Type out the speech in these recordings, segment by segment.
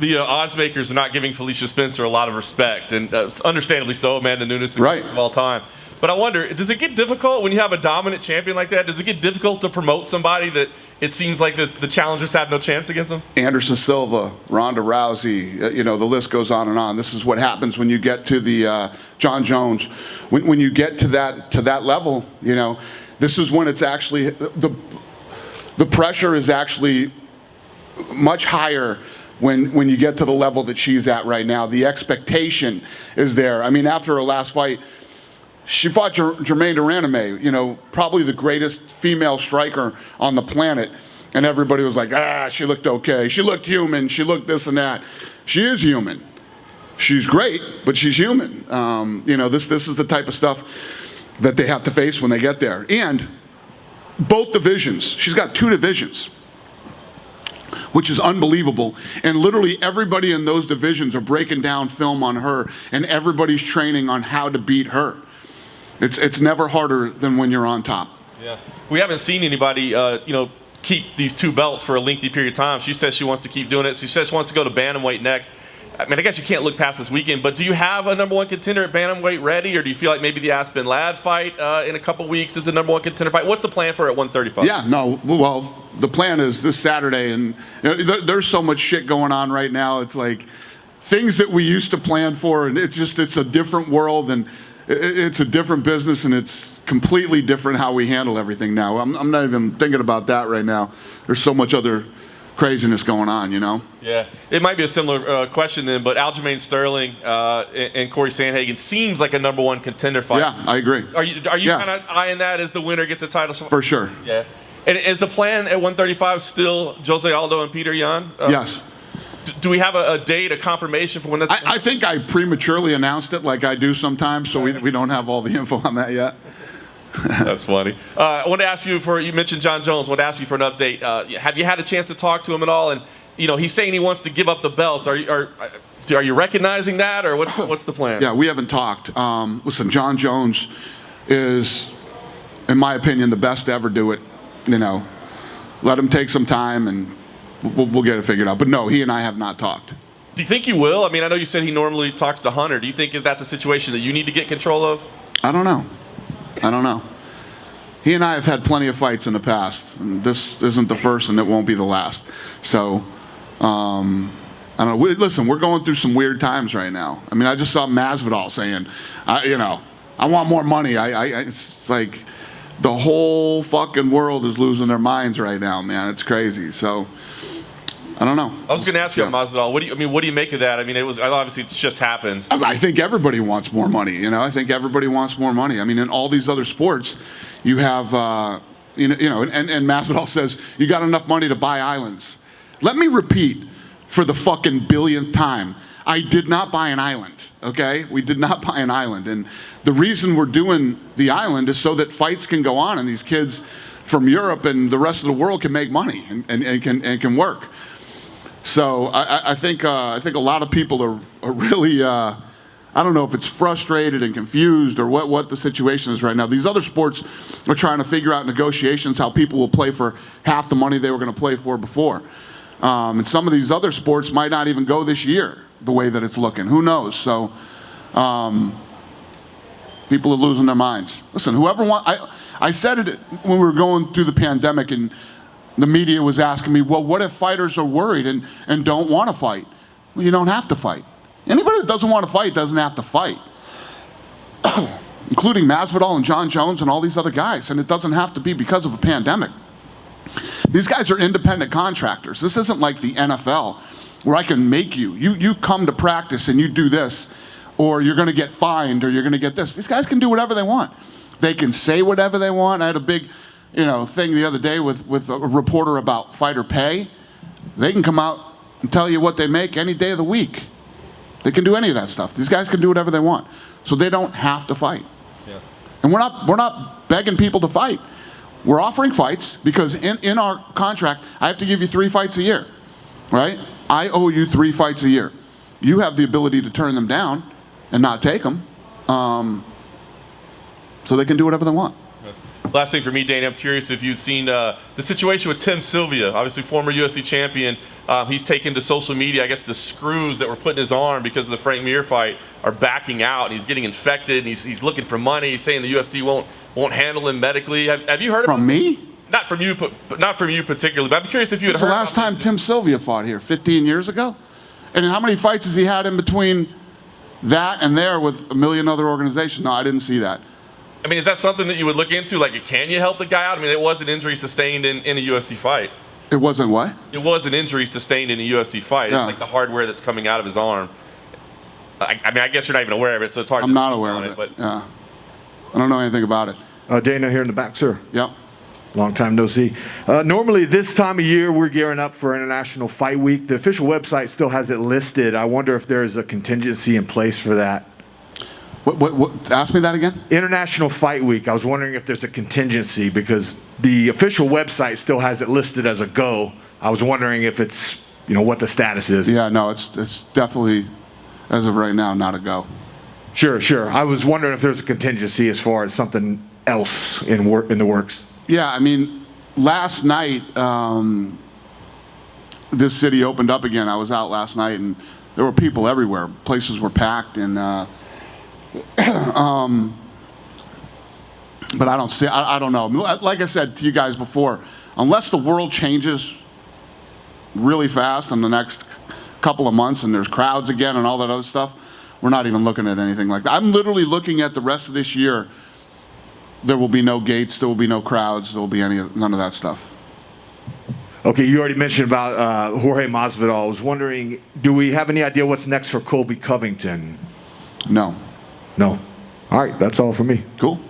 the odds makers are not giving Felicia Spencer a lot of respect, and understandably so. Amanda Nunes, the greatest of all time. But I wonder, does it get difficult when you have a dominant champion like that? Does it get difficult to promote somebody that it seems like the challengers have no chance against them? Anderson Silva, Ronda Rousey, the list goes on and on. This is what happens when you get to the John Jones. When you get to that level, this is when it's actually the pressure is actually much higher when you get to the level that she's at right now. The expectation is there. I mean, after her last fight, she fought Germaine de Randamie, probably the greatest female striker on the planet. And everybody was like, she looked okay. She looked human. She looked this and that. She is human. She's great, but she's human. This is the type of stuff that they have to face when they get there. And both divisions. She's got 2 divisions, which is unbelievable. And literally everybody in those divisions are breaking down film on her, and everybody's training on how to beat her. It's never harder than when you're on top. Yeah, we haven't seen anybody, keep these 2 belts for a lengthy period of time. She says she wants to keep doing it. She says she wants to go to bantamweight next. I mean, I guess you can't look past this weekend, but do you have a #1 contender at bantamweight ready, or do you feel like maybe the Aspen Ladd fight in a couple weeks is a #1 contender fight? What's the plan for at 135? Yeah, no, well, the plan is this Saturday, and there's so much shit going on right now. It's like things that we used to plan for, and it's a different world, and it's a different business, and it's completely different how we handle everything now. I'm not even thinking about that right now. There's so much other craziness going on, Yeah, it might be a similar question then, but Aljamain Sterling and Corey Sandhagen seems like a #1 contender fight. Yeah, I agree. Are you kind of eyeing that as the winner gets a title? For sure. Yeah. And is the plan at 135 still Jose Aldo and Peter Yan? Yes. Do we have a date, a confirmation for when that's? I think I prematurely announced it like I do sometimes, so we don't have all the info on that yet. That's funny. I want to ask you you mentioned John Jones. I want to ask you for an update. Have you had a chance to talk to him at all? And he's saying he wants to give up the belt. Are you recognizing that, or what's the plan? Yeah, we haven't talked. Listen, John Jones is, in my opinion, the best to ever do it. Let him take some time, and we'll get it figured out. But no, he and I have not talked. Do you think you will? I mean, I know you said he normally talks to Hunter. Do you think that's a situation that you need to get control of? I don't know. He and I have had plenty of fights in the past, and this isn't the first, and it won't be the last. So, I don't know. Listen, we're going through some weird times right now. I mean, I just saw Masvidal saying, I want more money. It's like the whole fucking world is losing their minds right now, man. It's crazy. So, I don't know. I was going to ask you about Masvidal. What do you make of that? I mean, obviously it's just happened. I think everybody wants more money. I think everybody wants more money. I mean, in all these other sports, you have, and Masvidal says you got enough money to buy islands. Let me repeat for the fucking billionth time. I did not buy an island. Okay, we did not buy an island, and the reason we're doing the island is so that fights can go on, and these kids from Europe and the rest of the world can make money and can work. So I think a lot of people are really I don't know if it's frustrated and confused or what the situation is right now. These other sports are trying to figure out negotiations how people will play for half the money they were going to play for before, and some of these other sports might not even go this year the way that it's looking. Who knows? So people are losing their minds. Listen, I said it when we were going through the pandemic, and the media was asking me, well, what if fighters are worried and don't want to fight? Well, you don't have to fight. Anybody that doesn't want to fight doesn't have to fight, including Masvidal and John Jones and all these other guys, and it doesn't have to be because of a pandemic. These guys are independent contractors. This isn't like the NFL where I can make you come to practice and you do this, or you're going to get fined, or you're going to get this. These guys can do whatever they want. They can say whatever they want. I had a big thing the other day with a reporter about fighter pay. They can come out and tell you what they make any day of the week. They can do any of that stuff. These guys can do whatever they want. So they don't have to fight. Yeah. And we're not begging people to fight. We're offering fights because in our contract, I have to give you 3 fights a year, right? I owe you 3 fights a year. You have the ability to turn them down and not take them. So they can do whatever they want. Last thing for me, Danny, I'm curious if you've seen the situation with Tim Sylvia, obviously former UFC champion. He's taken to social media. I guess the screws that were put in his arm because of the Frank Mir fight are backing out, and he's getting infected, and he's looking for money. He's saying the UFC won't handle him medically. Have you heard about From me? Not from you, but not from you particularly. But I'm curious if you had heard. The last time Tim Sylvia fought here, 15 years ago? And how many fights has he had in between that and there with a million other organizations? No, I didn't see that. I mean, is that something that you would look into? Like, can you help the guy out? I mean, it was an injury sustained in a UFC fight. It wasn't what? It was an injury sustained in a UFC fight. Yeah. It's like the hardware that's coming out of his arm. I mean, I guess you're not even aware of it, so it's hard to I'm not speak aware on of it. But Yeah. I don't know anything about it. Dana here in the back, sir. Yep. Long time no see. Normally this time of year we're gearing up for International Fight Week. The official website still has it listed. I wonder if there's a contingency in place for that. What? Ask me that again? International Fight Week. I was wondering if there's a contingency because the official website still has it listed as a go. I was wondering if it's, what the status is. Yeah, no, it's definitely, as of right now, not a go. Sure. I was wondering if there's a contingency as far as something else in the works. Yeah, I mean, last night, this city opened up again. I was out last night, and there were people everywhere. Places were packed, and but I don't know. Like I said to you guys before, unless the world changes really fast in the next couple of months and there's crowds again and all that other stuff, we're not even looking at anything like that. I'm literally looking at the rest of this year. There will be no gates, there will be no crowds, there will be none of that stuff. Okay, you already mentioned about Jorge Masvidal. I was wondering, do we have any idea what's next for Colby Covington? No. No. All right, that's all for me. Cool.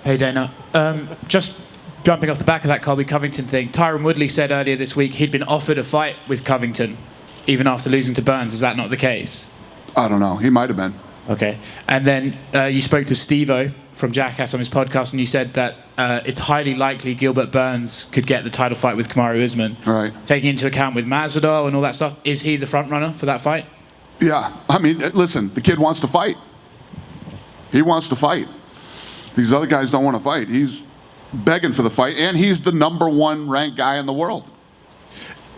Hey, Dana. Just jumping off the back of that Colby Covington thing, Tyron Woodley said earlier this week he'd been offered a fight with Covington, even after losing to Burns. Is that not the case? I don't know. He might have been. Okay. And then you spoke to Steve-O from Jackass on his podcast, and you said that it's highly likely Gilbert Burns could get the title fight with Kamaru Usman. Right. Taking into account with Masvidal and all that stuff, is he the front runner for that fight? Yeah. I mean, listen, the kid wants to fight. He wants to fight. These other guys don't want to fight. He's begging for the fight, and he's the #1 ranked guy in the world.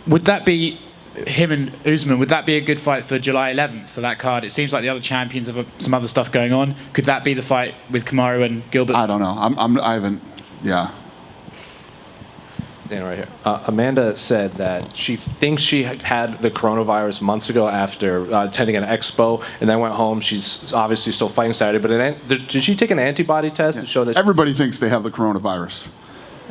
Would that be him and Usman? Would that be a good fight for July 11th for that card? It seems like the other champions have some other stuff going on. Could that be the fight with Kamaru and Gilbert? I don't know. I haven't. Yeah. Dana, right here. Amanda said that she thinks she had the coronavirus months ago after attending an expo, and then went home. She's obviously still fighting Saturday, but did she take an antibody test to show that? Everybody thinks they have the coronavirus.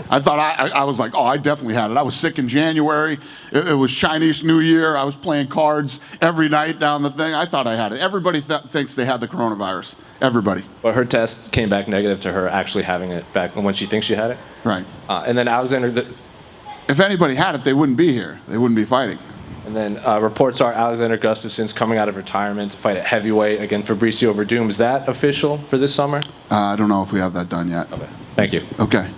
I thought I was like, oh, I definitely had it. I was sick in January. It was Chinese New Year. I was playing cards every night down the thing. I thought I had it. Everybody thinks they had the coronavirus. Everybody. But her test came back negative to her actually having it back when she thinks she had it. Right. And then Alexander. If anybody had it, they wouldn't be here. They wouldn't be fighting. And then reports are Alexander Gustafsson's coming out of retirement to fight at heavyweight against Fabricio Verdum. Is that official for this summer? I don't know if we have that done yet. Okay. Thank you. Okay.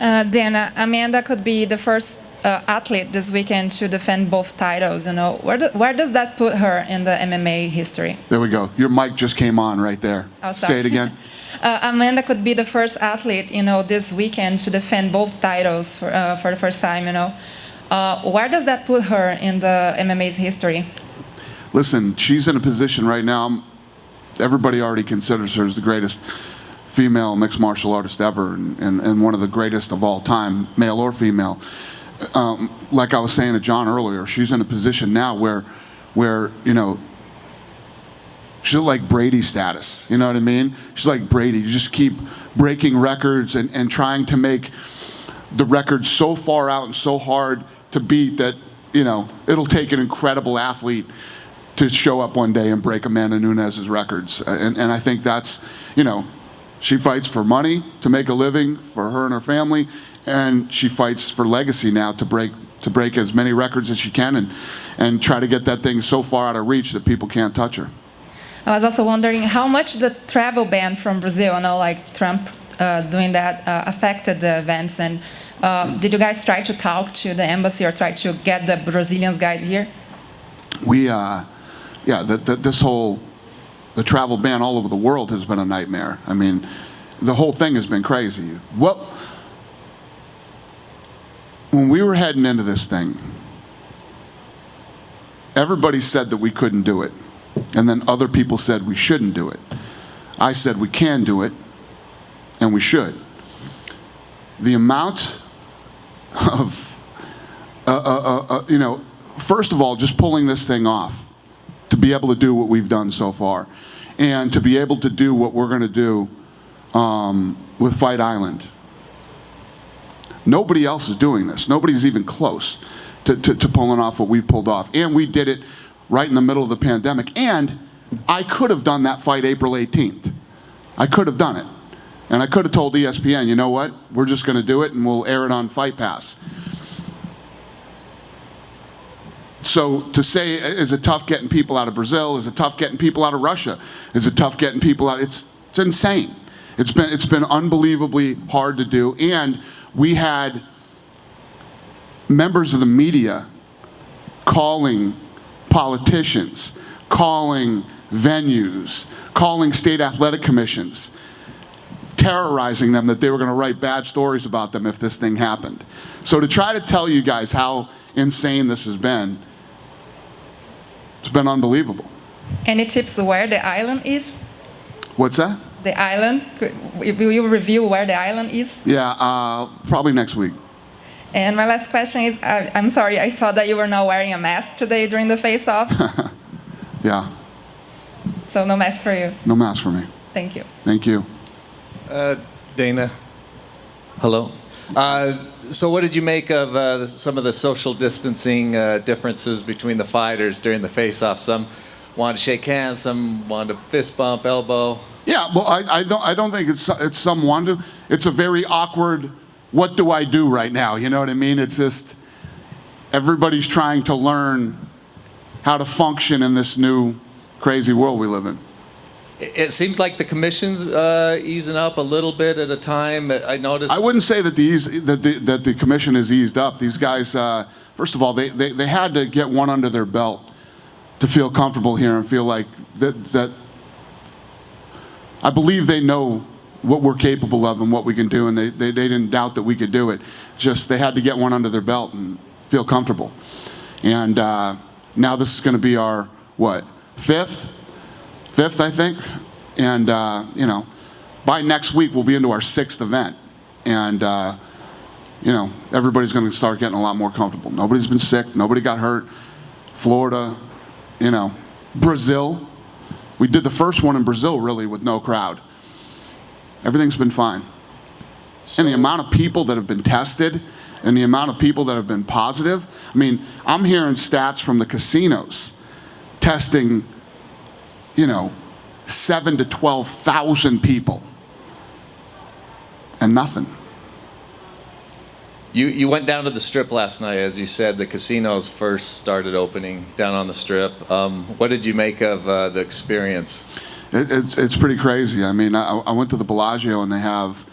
Dana, Amanda could be the first athlete this weekend to defend both titles. Where does that put her in the MMA history? There we go. Your mic just came on right there. Oh, sorry. Say it again. Amanda could be the first athlete, this weekend to defend both titles for the first time. Where does that put her in the MMA's history? Listen, she's in a position right now. Everybody already considers her as the greatest female mixed martial artist ever, and one of the greatest of all time, male or female. Like I was saying to John earlier, she's in a position now where she's like Brady status. You know what I mean? She's like Brady. You just keep breaking records and trying to make the records so far out and so hard to beat that, it'll take an incredible athlete to show up one day and break Amanda Nunes' records. And I think that's, she fights for money to make a living for her and her family, and she fights for legacy now to break as many records as she can and try to get that thing so far out of reach that people can't touch her. I was also wondering how much the travel ban from Brazil, like Trump doing that, affected the events. And did you guys try to talk to the embassy or try to get the Brazilians guys here? We, the travel ban all over the world has been a nightmare. I mean, the whole thing has been crazy. Well, when we were heading into this thing, everybody said that we couldn't do it. And then other people said we shouldn't do it. I said we can do it, and we should. The amount of, first of all, just pulling this thing off, to be able to do what we've done so far, and to be able to do what we're going to do with Fight Island. Nobody else is doing this. Nobody's even close to pulling off what we've pulled off. And we did it right in the middle of the pandemic. And I could have done that fight April 18th. I could have done it. And I could have told ESPN, you know what, we're just going to do it and we'll air it on Fight Pass. So to say, is it tough getting people out of Brazil? Is it tough getting people out of Russia? Is it tough getting people out? It's insane. It's been unbelievably hard to do. And we had members of the media calling politicians, calling venues, calling state athletic commissions, terrorizing them that they were going to write bad stories about them if this thing happened. So to try to tell you guys how insane this has been, it's been unbelievable. Any tips where the island is? What's that? The island? Will you review where the island is? Yeah, probably next week. And my last question is, I'm sorry, I saw that you were not wearing a mask today during the face-offs. Yeah. So no mask for you. No mask for me. Thank you. Thank you. Dana, hello. So what did you make of some of the social distancing differences between the fighters during the face-off? Some wanted to shake hands, some wanted to fist bump, elbow. Yeah, well, I don't think it's someone to. It's a very awkward, what do I do right now? You know what I mean? It's just everybody's trying to learn how to function in this new crazy world we live in. It seems like the commission's easing up a little bit at a time. I noticed. I wouldn't say that the commission is eased up. These guys, first of all, they had to get one under their belt to feel comfortable here and feel like that. I believe they know what we're capable of and what we can do, and they didn't doubt that we could do it. Just they had to get one under their belt and feel comfortable. And now this is going to be our, what, fifth, I think. And, by next week, we'll be into our sixth event. And, everybody's going to start getting a lot more comfortable. Nobody's been sick. Nobody got hurt. Florida, Brazil. We did the first one in Brazil, really, with no crowd. Everything's been fine. And the amount of people that have been tested and the amount of people that have been positive. I mean, I'm hearing stats from the casinos testing, 7,000 to 12,000 people. And nothing. You went down to the Strip last night, as you said. The casinos first started opening down on the Strip. What did you make of the experience? It's pretty crazy. I mean, I went to the Bellagio and they have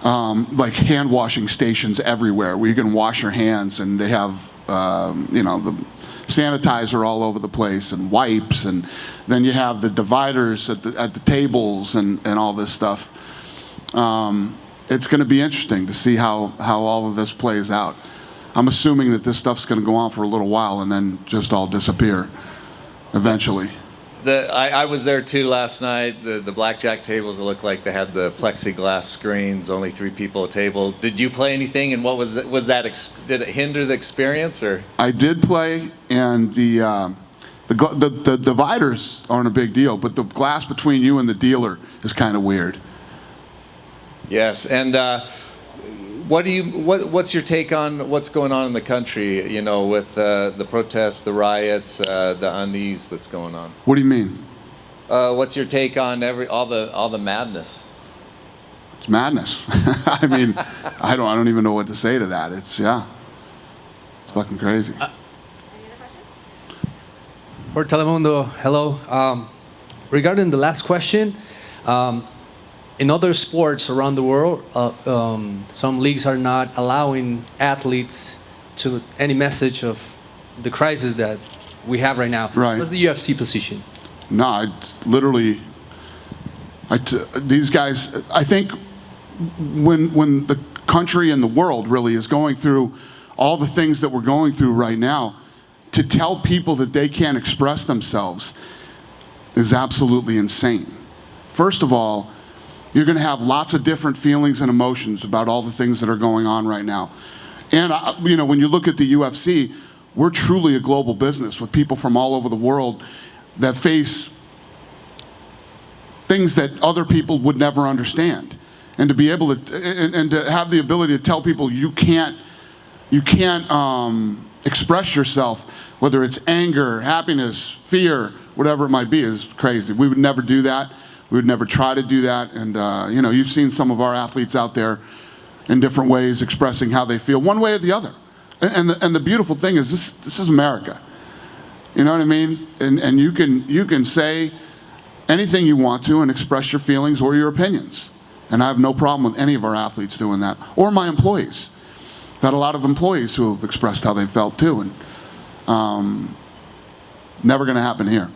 like hand washing stations everywhere where you can wash your hands, and they have the sanitizer all over the place and wipes, and then you have the dividers at the tables and all this stuff. It's going to be interesting to see how all of this plays out. I'm assuming that this stuff's going to go on for a little while and then just all disappear eventually. I was there too last night. The blackjack tables, it looked like they had the plexiglass screens, only 3 people a table. Did you play anything, and what was that? Did it hinder the experience, or? I did play, and the dividers aren't a big deal, but the glass between you and the dealer is kind of weird. Yes, and what's your take on what's going on in the country? With the protests, the riots, the unease that's going on. What do you mean? What's your take on all the madness? It's madness. I mean, I don't even know what to say to that. It's fucking crazy. For Telemundo, hello. Regarding the last question. In other sports around the world, some leagues are not allowing athletes to any message of the crisis that we have right now. Right. What's the UFC position? No, it's literally These guys, I think when the country and the world really is going through all the things that we're going through right now, to tell people that they can't express themselves is absolutely insane. First of all, you're going to have lots of different feelings and emotions about all the things that are going on right now. And, when you look at the UFC, we're truly a global business with people from all over the world that face things that other people would never understand. And to be able to, and to have the ability to tell people you can't express yourself, whether it's anger, happiness, fear, whatever it might be, is crazy. We would never do that. We would never try to do that. And, you've seen some of our athletes out there in different ways expressing how they feel, one way or the other. And the beautiful thing is this is America. You know what I mean? And you can say anything you want to and express your feelings or your opinions. And I have no problem with any of our athletes doing that, or my employees. I've had a lot of employees who have expressed how they felt too, and never going to happen here.